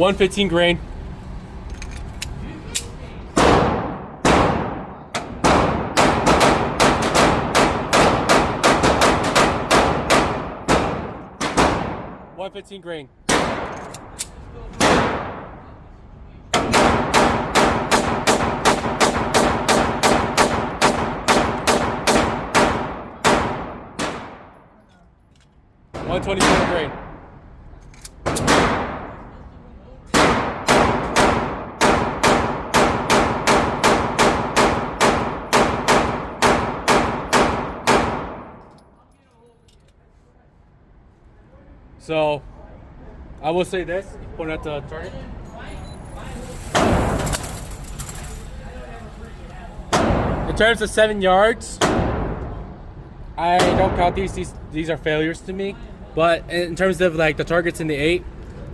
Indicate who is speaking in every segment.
Speaker 1: 115 grain. $115 grain. $124 grain. So I will say this, point at the target. In terms of 7 yards, I don't count these are failures to me. But in terms of like the targets in the 8,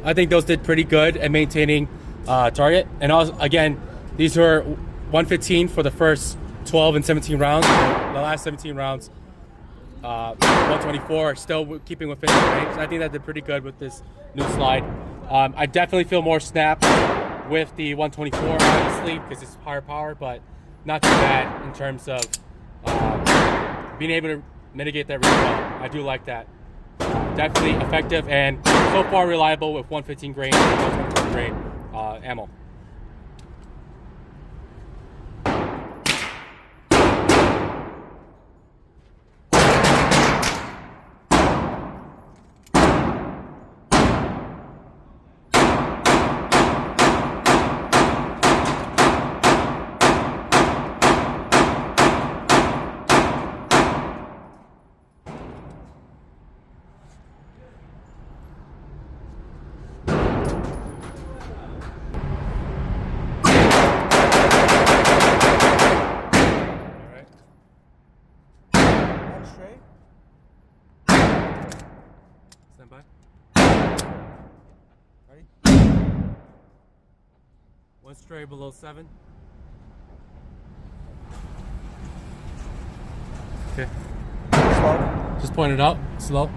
Speaker 1: I think those did pretty good at maintaining target. And also, again, these were 115 for the first 12 and 17 rounds. The last 17 rounds, 124, still keeping within the range. I think that did pretty good with this new slide. I definitely feel more snap with the 124, obviously, because it's higher power, but not too bad in terms of being able to mitigate that recoil. I do like that. Definitely effective and so far reliable with 115 grain and 124 grain ammo. Stand by. Ready? One stray below 7. Okay. Slow. Just point it out. Slow.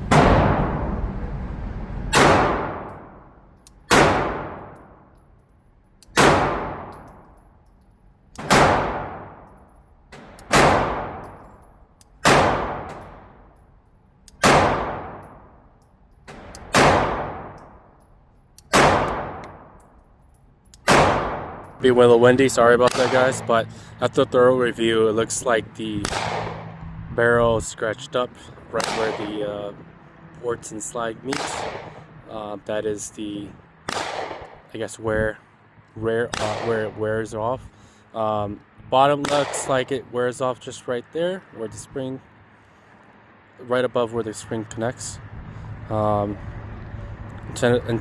Speaker 1: Be a little windy, sorry about that guys, but after a thorough review it looks like the barrel is scratched up right where the ports and slide meets. That is the, I guess, where it wears off. Bottom looks like it wears off just right there where the spring, right above where the spring connects. In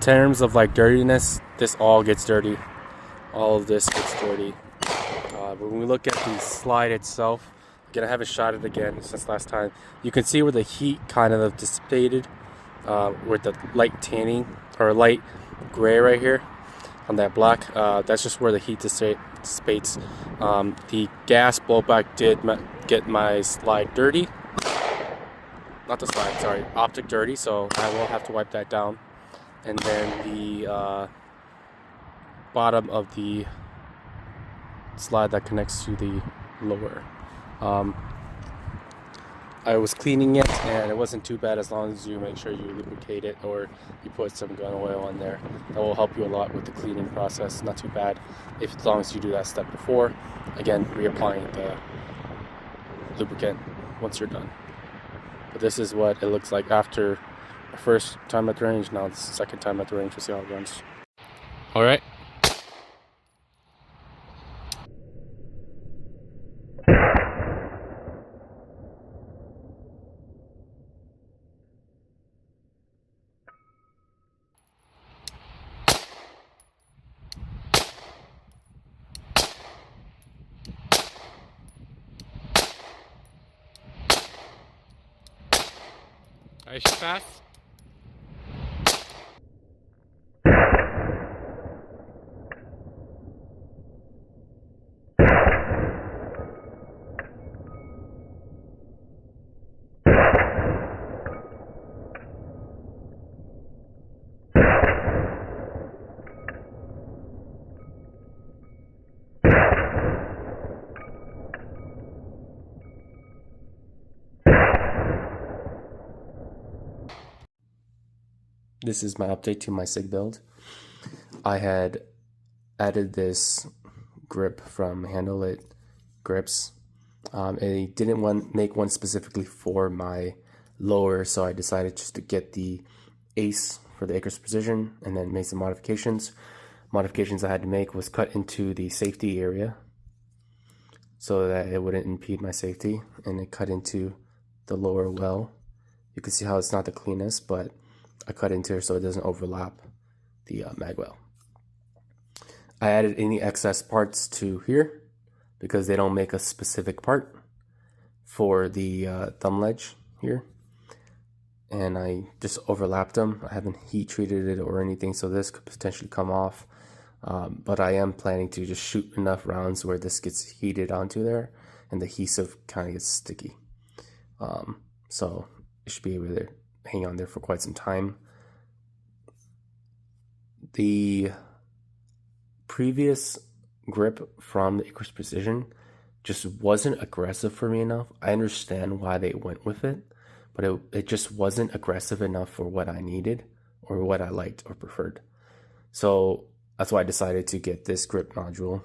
Speaker 1: terms of like dirtiness, this all gets dirty. All of this gets dirty. When we look at the slide itself, again, I haven't shot it again since last time. You can see where the heat kind of dissipated with the light tanning or light gray right here on that black. That's just where the heat dissipates. The gas blowback did get my slide dirty. Not the slide, sorry, optic dirty. So I will have to wipe that down. And then the bottom of the slide that connects to the lower. I was cleaning it and it wasn't too bad as long as you make sure you lubricate it or you put some gun oil on there. That will help you a lot with the cleaning process. Not too bad as long as you do that step before. Again, reapplying the lubricant once you're done. But this is what it looks like after the first time at the range. Now it's the second time at the range. We'll see how it runs. All right. Are you fast? This is my update to my SIG build. I had added this grip from Handle It Grips. I didn't make one specifically for my lower, so I decided just to get the Ace for the Acres Precision and then made some modifications. Modifications I had to make was cut into the safety area so that it wouldn't impede my safety, and it cut into the lower well. You can see how it's not the cleanest, but I cut into it so it doesn't overlap the mag well. I added any excess parts to here because they don't make a specific part for the thumb ledge here, and I just overlapped them. I haven't heat treated it or anything, so this could potentially come off, but I am planning to just shoot enough rounds where this gets heated onto there and the adhesive kind of gets sticky, so it should be able to hang on there for quite some time. The previous grip from the Acres Precision just wasn't aggressive for me enough. I understand why they went with it, but it just wasn't aggressive enough for what I needed or what I liked or preferred. So that's why I decided to get this grip module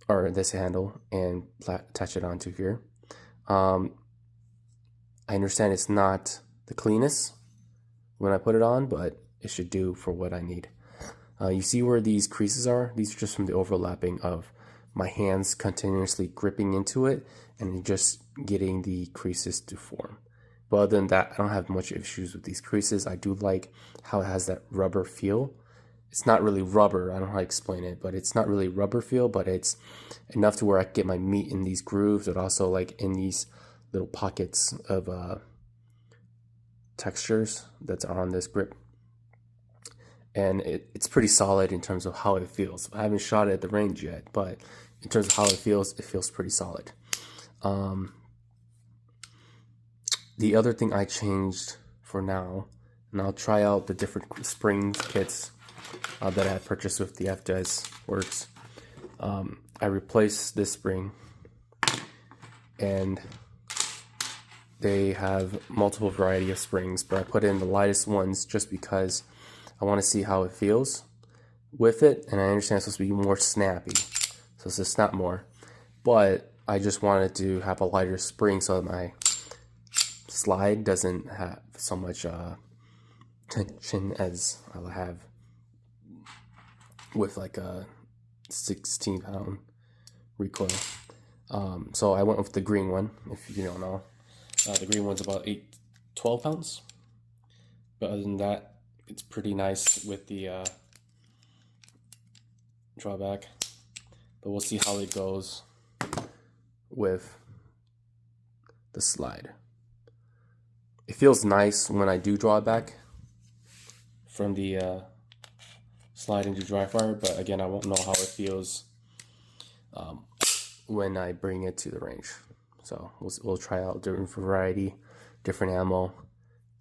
Speaker 1: or this handle and attach it onto here. I understand it's not the cleanest when I put it on, but it should do for what I need. You see where these creases are? These are just from the overlapping of my hands continuously gripping into it and just getting the creases to form. But other than that, I don't have much issues with these creases. I do like how it has that rubber feel. It's not really rubber, I don't know how to explain it, but it's not really rubber feel, but it's enough to where I can get my meat in these grooves, but also like in these little pockets of textures that's on this grip. And it's pretty solid in terms of how it feels. I haven't shot it at the range yet, but in terms of how it feels pretty solid. The other thing I changed for now, and I'll try out the different spring kits that I had purchased with the FDES Works. I replaced this spring, and they have multiple variety of springs, but I put in the lightest ones just because I want to see how it feels with it, and I understand it's supposed to be more snappy, so it's to snap more, but I just wanted to have a lighter spring so that my slide doesn't have so much tension as I'll have with like a 16-pound recoil. So I went with the green one, if you don't know. The green one's about 12 pounds, but other than that, it's pretty nice with the drawback, but we'll see how it goes with the slide. It feels nice when I do draw it back from the slide into dry fire, but again, I won't know how it feels when I bring it to the range. So we'll try out different variety, different ammo.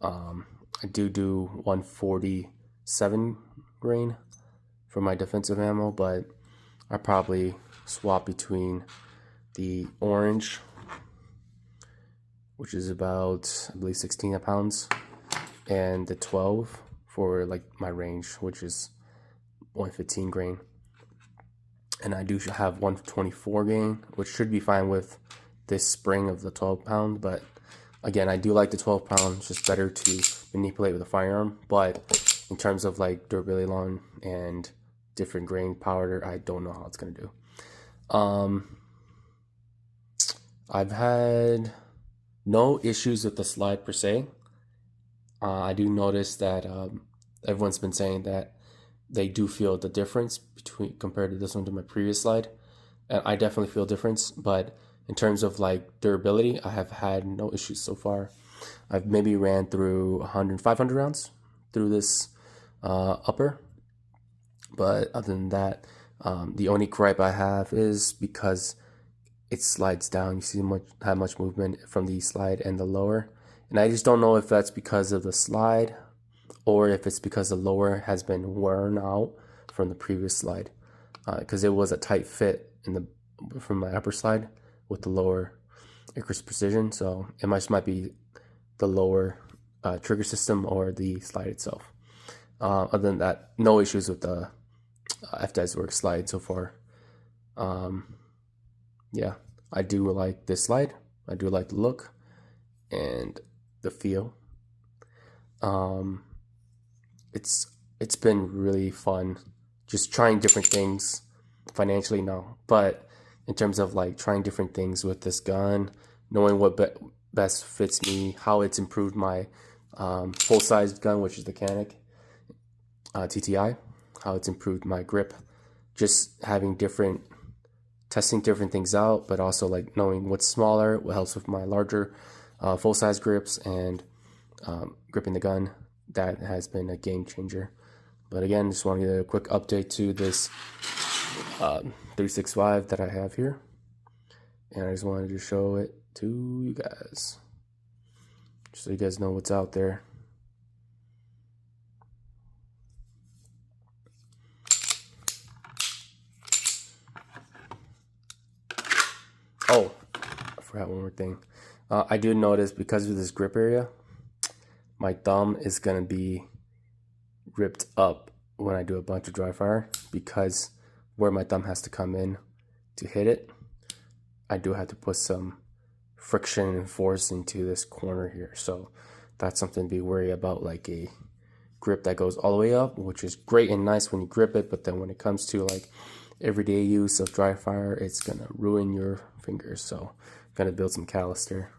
Speaker 1: I do 147 grain for my defensive ammo, but I probably swap between the orange, which is about, I believe, 16 pounds, and the 12 for like my range, which is 115 grain. And I do have 124 grain, which should be fine with this spring of the 12 pound, but again, I do like the 12 pound. It's just better to manipulate with a firearm, but in terms of like durability long and different grain powder, I don't know how it's gonna do. I've had no issues with the slide per se. I do notice that everyone's been saying that they do feel the difference compared to this one to my previous slide, and I definitely feel difference, but in terms of like durability, I have had no issues so far. I've maybe ran through 500 rounds through this upper, but other than that, the only gripe I have is because it slides down. You see how much movement from the slide and the lower, and I just don't know if that's because of the slide or if it's because the lower has been worn out from the previous slide, because it was a tight fit from my upper slide with the lower Acres Precision, so it might be the lower trigger system or the slide itself. Other than that, no issues with the FDES Works slide so far. Yeah, I do like this slide. I do like the look and the feel. It's been really fun just trying different things. Financially, no, but in terms of like trying different things with this gun, knowing what best fits me, how it's improved my full-size gun, which is the Canic TTI, how it's improved my grip, just having testing different things out, but also like knowing what's smaller, what helps with my larger full-size grips, and gripping the gun. That has been a game changer. But again, just want to give a quick update to this 365 that I have here, and I just wanted to show it to you guys, just so you guys know what's out there. Oh, I forgot one more thing. I did notice because of this grip area, my thumb is gonna be ripped up when I do a bunch of dry fire, because where my thumb has to come in to hit it, I do have to put some friction and force into this corner here. So that's something to be worried about, like a grip that goes all the way up, which is great and nice when you grip it, but then when it comes to like everyday use of dry fire, it's gonna ruin your fingers. So I'm gonna build some callus there.